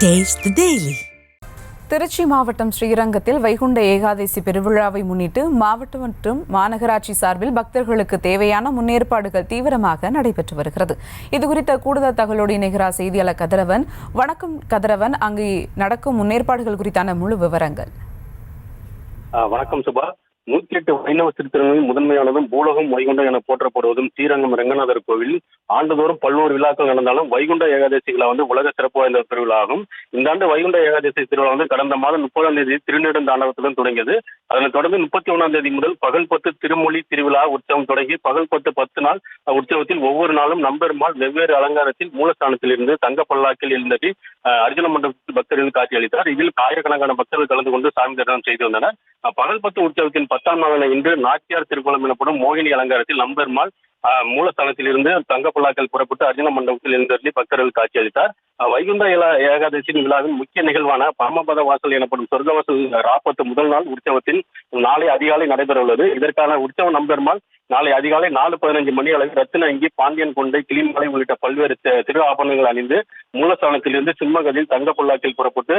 Taste the Daily. Trichy மாவட்டம் ஸ்ரீரங்கத்தில் வைகுண்ட ஏகாதசி பெருவிழாவை முன்னிட்டு மாவட்டம் மற்றும் மாநகராட்சி சார்பில் பக்தர்களுக்கு தேவையான முன்னேற்பாடுகள் தீவிரமாக நடைபெற்று வருகிறது. இதுகுறித்த கூடுதல் தகவலோடு இணைகிறார் செய்தியாளர் கதிரவன். வணக்கம் கதிரவன், அங்கு நடக்கும் முன்னேற்பாடுகள் குறித்தான முழு விவரங்கள். வணக்கம் சுபா. 108 வைணவ திருத்தலங்களில் முதன்மையானதும் பூலோகம் வைகுண்டம் என போற்றப்படுவதும் ஸ்ரீரங்கம் ரங்கநாதர் கோவில். ஆண்டுதோறும் பல்வேறு விழாக்கள் நடந்தாலும் வைகுண்ட ஏகாதசி விழா உலக சிறப்பு வாய்ந்த திருவிழா ஆகும். இந்த ஆண்டு வைகுண்ட ஏகாதசி திருவிழா கடந்த மாதம் 30ஆம் தேதி திருநெடுந்தாண்டவத்துடன் தொடங்கியது. அதனைத் தொடர்ந்து 31ஆம் தேதி முதல் பகல் 10 திருமொழி திருவிழா உற்சவம் தொடங்கி பகல் 10 நாள் உற்சவத்தில் ஒவ்வொரு நாளும் நம்பெருமாள் வெவ்வேறு அலங்காரத்தில் மூலஸ்தானத்தில் இருந்து தங்க பல்லாக்கில் எழுந்தடி அர்ஜுன மண்டபத்தில் பக்தர்கள் காட்சியளித்தார். இதில் ஆயிரக்கணக்கான பக்தர்கள் கலந்து கொண்டு சாமி தரிசனம் செய்து வந்தனர். பகல் 10 உற்சவத்தின் 10ஆம் நாளான இன்று நாச்சியார் திருக்குளம் எனப்படும் மோகினி அலங்காரத்தில் நம்பெருமாள் மூலஸ்தானத்தில் இருந்து தங்க பல்லாக்கள் புறப்பட்டு அர்ஜுன மண்டபத்தில் எழுந்தருளி பக்தர்கள் காட்சியளித்தார். வைகுண்ட ஏகாதசியின் விழாவின் முக்கிய நிகழ்வான பரமபத வாசல் எனப்படும் சொர்க்கவாசல் ராப்பத்து முதல் நாள் உற்சவத்தில் நாளை அதிகாலை நடைபெற உள்ளது. இதற்கான உற்சவ நம்பெருமாள் நாளை அதிகாலை 4:15 மணி அளவில் ரத்தின அங்கி, பாண்டியன் கொண்டை, கிளிமலை உள்ளிட்ட பல்வேறு திரு ஆபரணங்கள் அணிந்து மூலஸ்தானத்திலிருந்து சிம்மகதில் தங்க பல்லாக்கில் புறப்பட்டு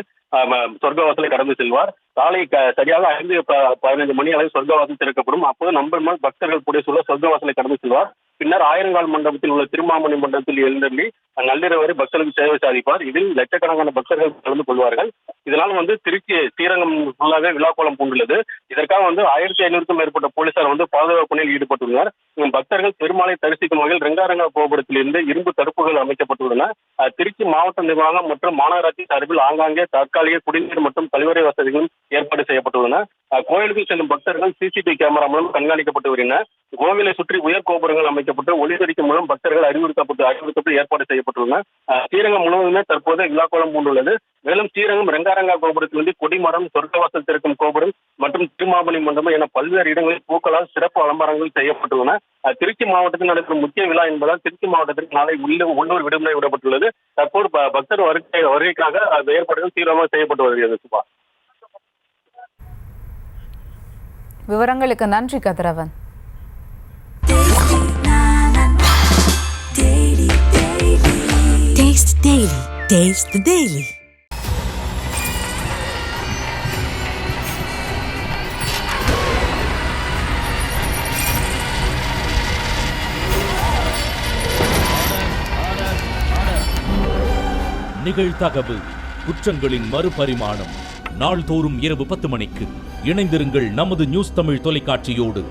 சொர்க்கவாசலை கடந்து செல்வார். காலை சரியாக 5:15 மணி அளவில் சொர்க்கவாசல் திறக்கப்படும். அப்போது நம்பெருமாள் பக்தர்கள் புடைசூழ சொர்க்கவாசலை கடந்து செல்வார். பின்னர் ஆயிரங்கால் மண்டபத்தில் உள்ள திருமாமணி மண்டபத்தில் எழுந்தருளி நள்ளிரவு வரை பக்தர்களுக்கு சேவை சாதிப்பார். இதில் லட்சக்கணக்கான பக்தர்கள் கலந்து கொள்வார்கள். இதனால் திருச்சி ஸ்ரீரங்கம் ஃபுல்லாக விழாக்கோலம் பூண்டுள்ளது. இதற்காக 1500க்கும் மேற்பட்ட போலீசார் பாதுகாப்பு பணியில் ஈடுபட்டுள்ளனர். பக்தர்கள் பெருமாளை தரிசிக்கும் வகையில் ரெங்காரங்கா கோபுரத்தில் இருந்து இரும்பு தடுப்புகள் அமைக்கப்பட்டுள்ளன. திருச்சி மாவட்ட நிர்வாகம் மற்றும் மாநகராட்சி சார்பில் ஆங்காங்கே தற்காலிக குடிநீர் மற்றும் கழிவறை வசதிகளும் ஏற்பாடு செய்யப்பட்டுள்ளன. கோயிலுக்கு செல்லும் பக்தர்கள் சிசிடிவி கேமரா மூலம் கண்காணிக்கப்பட்டு வருகின்றனர். கோவிலை சுற்றி உயர் கோபுரங்கள் அமைக்கப்பட்டு ஒளிபெருக்கி மூலம் பக்தர்கள் அறிவுறுத்தப்பட்டு ஏற்பாடு செய்யப்பட்டுள்ளன. ஸ்ரீரங்கம் முழுவதுமே தற்போது விழாக்கோலம் பூண்டுள்ளது. மேலும் ஸ்ரீரங்கம் ரெங்காரங்கா கோபுரத்திலிருந்து கொடிமரம், சொர்க்கவாசல் திறக்கும் கோபுரம் மற்றும் திருமாமணி மண்டபம் என பல்வேறு இடங்களில் பூக்களால் சிறப்பு அலங்காரங்கள் செய்யப்பட்டுள்ளன. திருச்சி மாவட்டத்தில் நடைபெறும் முக்கிய விழா என்பதால் திருச்சி மாவட்டத்திற்கு நாளை உள்ளூர் விடுமுறை விடப்பட்டுள்ளது. தற்போது பக்தர் வருகைக்காக ஏற்பாடுகள் தீவிரமாக செய்யப்பட்டு வருகிறது. சுபா, விவரங்களுக்கு நன்றி கதிரவன். Taste Daily. Taste the Daily. நிகழ்தகவு குற்றங்களின் மறுபரிமாணம். நாள்தோறும் இரவு 10 மணிக்கு இணைந்திருங்கள் நமது நியூஸ் தமிழ் தொலைக்காட்சியோடு.